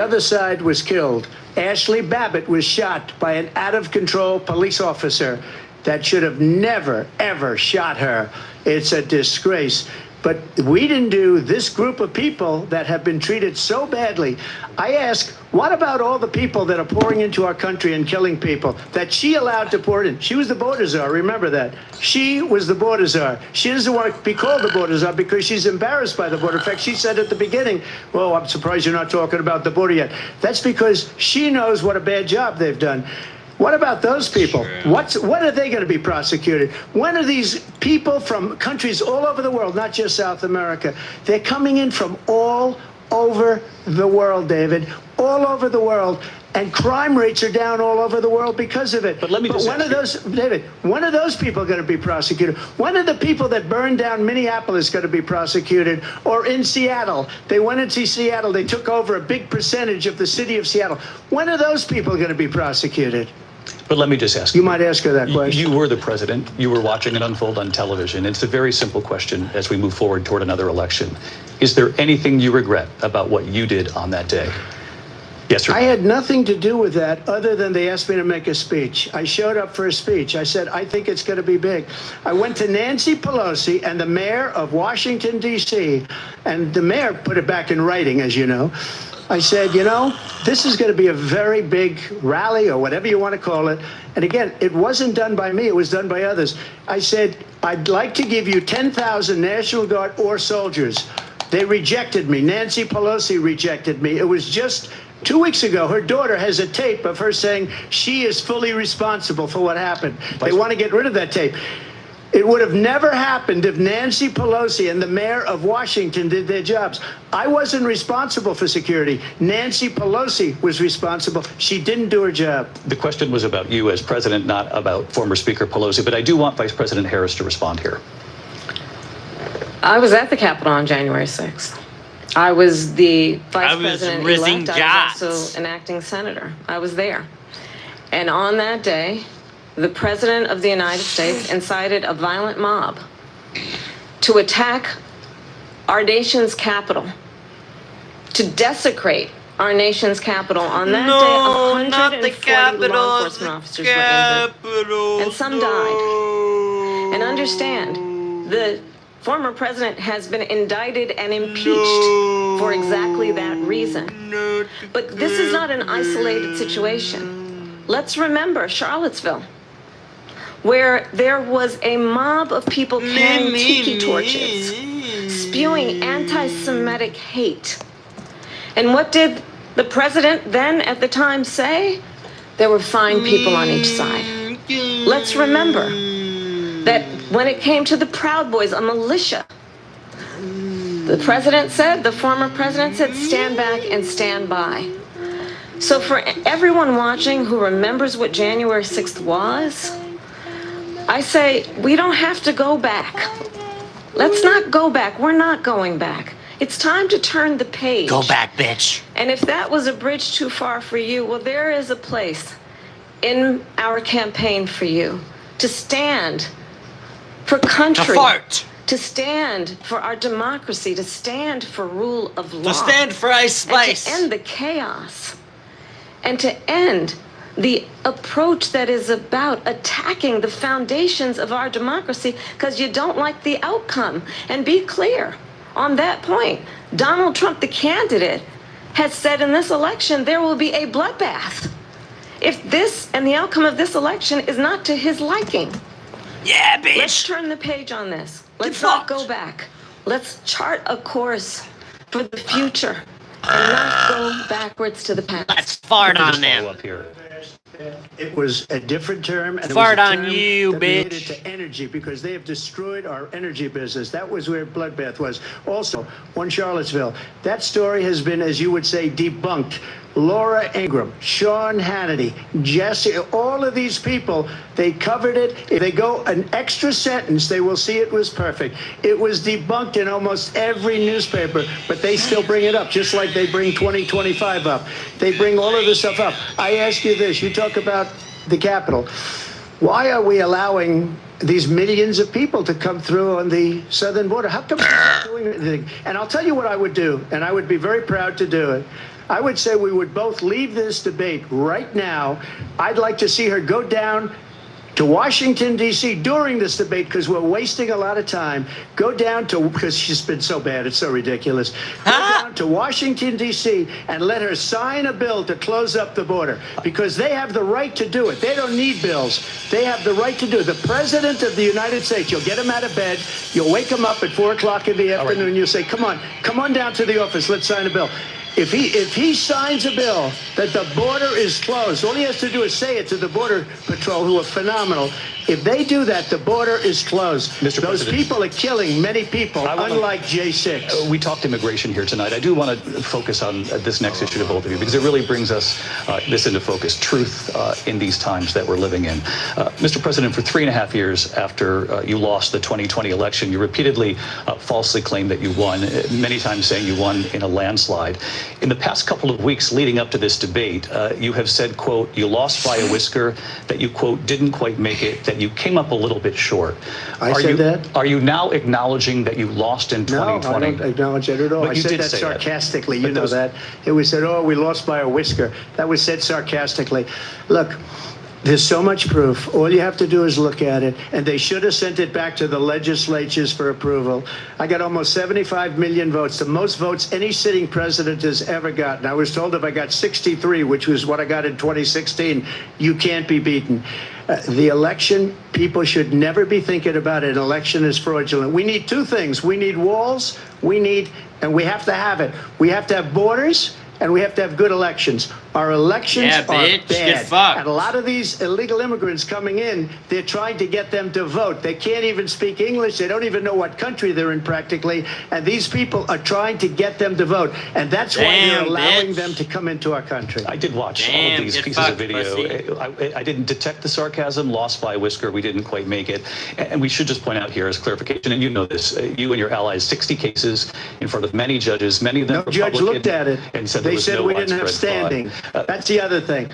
other side was killed. Ashley Babbitt was shot by an out-of-control police officer that should have never, ever shot her. It's a disgrace. But we didn't do this group of people that have been treated so badly. I ask, what about all the people that are pouring into our country and killing people that she allowed to pour in? She was the border czar, remember that. She was the border czar. She doesn't want to be called the border czar because she's embarrassed by the border. In fact, she said at the beginning, well, I'm surprised you're not talking about the border yet. That's because she knows what a bad job they've done. What about those people? When are they going to be prosecuted? When are these people from countries all over the world, not just South America? They're coming in from all over the world, David, all over the world. And crime rates are down all over the world because of it. But let me just when are those, David, when are those people going to be prosecuted? When are the people that burned down Minneapolis going to be prosecuted? Or in Seattle? They went into Seattle. They took over a big percentage of the city of Seattle. When are those people going to be prosecuted? But let me just ask you. You might ask her that question. You were the president. You were watching it unfold on television. It's a very simple question as we move forward toward another election. Is there anything you regret about what you did on that day? Yes, sir. I had nothing to do with that other than they asked me to make a speech. I showed up for a speech. I said, I think it's going to be big. I went to Nancy Pelosi and the mayor of Washington, D.C., and the mayor put it back in writing, as you know. I said, you know, this is going to be a very big rally or whatever you want to call it. And again, it wasn't done by me. It was done by others. I said, I'd like to give you 10,000 National Guard or soldiers. They rejected me. Nancy Pelosi rejected me. It was just 2 weeks ago. Her daughter has a tape of her saying she is fully responsible for what happened. They want to get rid of that tape. It would have never happened if Nancy Pelosi and the mayor of Washington did their jobs. I wasn't responsible for security. Nancy Pelosi was responsible. She didn't do her job. The question was about you as president, not about former Speaker Pelosi. But I do want Vice President Harris to respond here. I was at the Capitol on January 6th. I was the vice president-elect. I was also an acting senator. I was there. And on that day, the President of the United States incited a violent mob to attack our nation's capital, to desecrate our nation's capital. On that day, 140 law enforcement officers were injured, and some died. And understand, the former president has been indicted and impeached for exactly that reason. But this is not an isolated situation. Let's remember Charlottesville, where there was a mob of people carrying tiki torches, spewing anti-Semitic hate. And what did the president then at the time say? There were fine people on each side. Let's remember that when it came to the Proud Boys, a militia, the president said, the former president said, stand back and stand by. So for everyone watching who remembers what January 6th was, I say, we don't have to go back. Let's not go back. We're not going back. It's time to turn the page. Go back, bitch. And if that was a bridge too far for you, well, there is a place in our campaign for you to stand for country, to stand for our democracy, to stand for rule of law, to stand for Ice Spice, and to end the chaos, and to end the approach that is about attacking the foundations of our democracy because you don't like the outcome. And be clear on that point. Donald Trump, the candidate, has said in this election there will be a bloodbath if this and the outcome of this election is not to his liking. Yeah, bitch. Let's turn the page on this. Let's not go back. Let's chart a course for the future and not go backwards to the past. Let's fart on them. Up here. It was a different term, and fart it was a term on you, that bitch. related to energy because they have destroyed our energy business. That was where bloodbath was. Also, on Charlottesville, that story has been, as you would say, debunked. Laura Ingraham, Sean Hannity, Jesse, all of these people, they covered it. If they go an extra sentence, they will see it was perfect. It was debunked in almost every newspaper, but they still bring it up, just like they bring 2025 up. They bring all of this stuff up. I ask you this, you talk about the Capitol. Why are we allowing these millions of people to come through on the southern border? How come we're not doing anything? And I'll tell you what I would do, and I would be very proud to do it. I would say we would both leave this debate right now. I'd like to see her go down to Washington, D.C. during this debate, because we're wasting a lot of time. Go down to, because she's been so bad, it's so ridiculous. Go down to Washington, D.C. and let her sign a bill to close up the border, because they have the right to do it. They don't need bills. They have the right to do it. The President of the United States, you'll get him out of bed, you'll wake him up at 4 o'clock in the afternoon, and you'll say, come on down to the office, let's sign a bill. If he signs a bill that the border is closed, all he has to do is say it to the Border Patrol, who are phenomenal. If they do that, the border is closed. Mr. Those President, people are killing many people, unlike J6. We talked immigration here tonight. I do want to focus on this next issue to both of you, because it really brings us this into focus, truth in these times that we're living in. Mr. President, for 3.5 years after you lost the 2020 election, you repeatedly falsely claimed that you won, many times saying you won in a landslide. In the past couple of weeks leading up to this debate, you have said, quote, you lost by a whisker, that you, quote, didn't quite make it, that you came up a little bit short. I said that? Are you now acknowledging that you lost in 2020? No, I don't acknowledge that at all. But I you said did that say that. sarcastically. You know that. It was said, oh, we lost by a whisker. That was said sarcastically. Look, there's so much proof. All you have to do is look at it. And they should have sent it back to the legislatures for approval. I got almost 75 million votes, the most votes any sitting president has ever gotten. I was told if I got 63, which was what I got in 2016, you can't be beaten. The election, people should never be thinking about it. An election is fraudulent. We need two things. We need walls. And we have to have it. We have to have borders, and we have to have good elections. Our elections are bitch, get bad. fucked. And a lot of these illegal immigrants coming in, they're trying to get them to vote. They can't even speak English. They don't even know what country they're in practically. And these people are trying to get them to vote. And that's why they're allowing them to come into our country. I did watch all of these pieces of video. I didn't detect the sarcasm, lost by a whisker. We didn't quite make it. And we should just point out here as clarification, and you know this, you and your allies, 60 cases in front of many judges, many of them No judge looked at it. And said they said we didn't have standing. That's the other thing.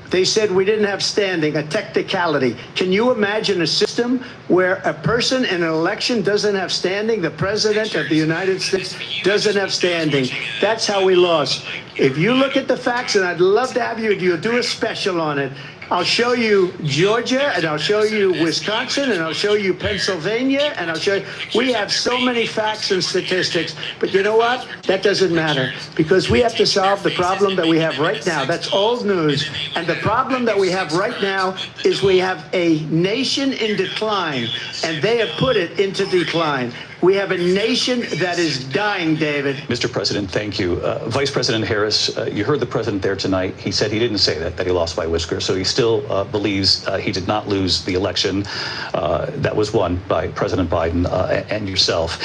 They said we didn't have standing, a technicality. Can you imagine a system where a person in an election doesn't have standing? The president of the United States doesn't have standing. That's how we lost. If you look at the facts, and I'd love to have you do a special on it, I'll show you Georgia, and I'll show you Wisconsin, and I'll show you Pennsylvania, and I'll show you. We have so many facts and statistics, but you know what? That doesn't matter, because we have to solve the problem that we have right now. That's old news. And the problem that we have right now is we have a nation in decline, and they have put it into decline. We have a nation that is dying, David. Mr. President, thank you. Vice President Harris, you heard the president there tonight. He said he didn't say that he lost by a whisker. So he still believes he did not lose the election that was won by President Biden and yourself.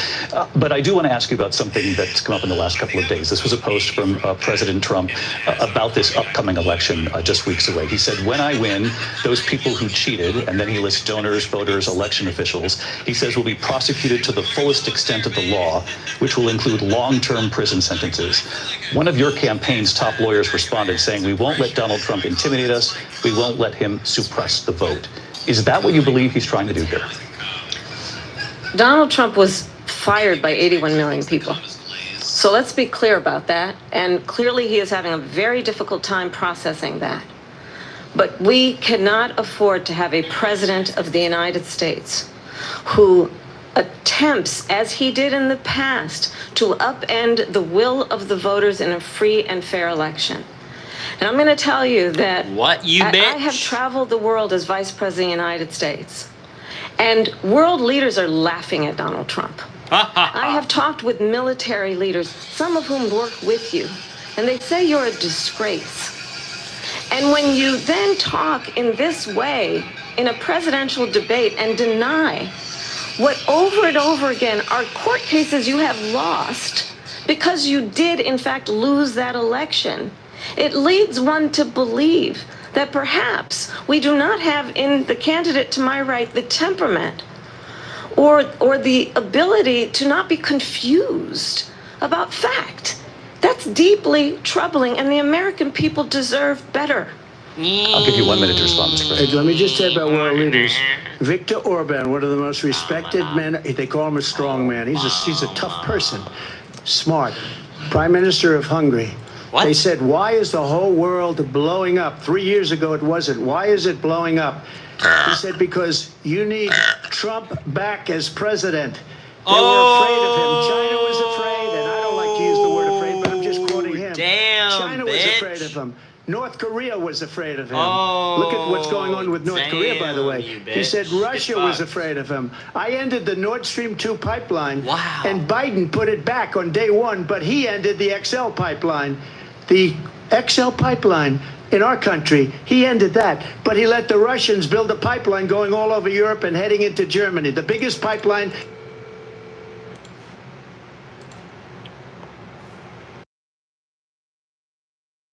But I do want to ask you about something that's come up in the last couple of days. This was a post from President Trump about this upcoming election just weeks away. He said, when I win, those people who cheated, and then he lists donors, voters, election officials, he says will be prosecuted to the fullest extent of the law, which will include long-term prison sentences. One of your campaign's top lawyers responded saying, we won't let Donald Trump intimidate us. We won't let him suppress the vote. Is that what you believe he's trying to do here? Donald Trump was fired by 81 million people. So let's be clear about that. And clearly he is having a very difficult time processing that. But we cannot afford to have a president of the United States who attempts, as he did in the past, to upend the will of the voters in a free and fair election. And I'm going to tell you that I have traveled the world as Vice President of the United States, and world leaders are laughing at Donald Trump. I have talked with military leaders, some of whom work with you, and they say you're a disgrace. And when you then talk in this way in a presidential debate and deny what over and over again are court cases you have lost because you did in fact lose that election, it leads one to believe that perhaps we do not have in the candidate to my right the temperament or the ability to not be confused about fact. That's deeply troubling, and the American people deserve better. I'll give you 1 minute to respond, Mr. President. Let me just say about world leaders. Viktor Orban, one of the most respected men, they call him a strong man. He's a tough person, smart. Prime Minister of Hungary. What? They said, why is the whole world blowing up? 3 years ago, it wasn't. Why is it blowing up? He said, because you need Trump back as president. They were afraid of him. China was afraid, and I don't like to use the word afraid, but I'm just quoting him. Damn, China was bitch. afraid of him. North Korea was afraid of him. Oh, look at what's going on with North Korea, by the damn, way. you He bitch. said Russia Get was fucked. afraid of him. I ended the Nord Stream 2 pipeline, Wow. and Biden put it back on day one, but he ended the XL pipeline. The XL pipeline in our country, he ended that. But he let the Russians build a pipeline going all over Europe and heading into Germany, the biggest pipeline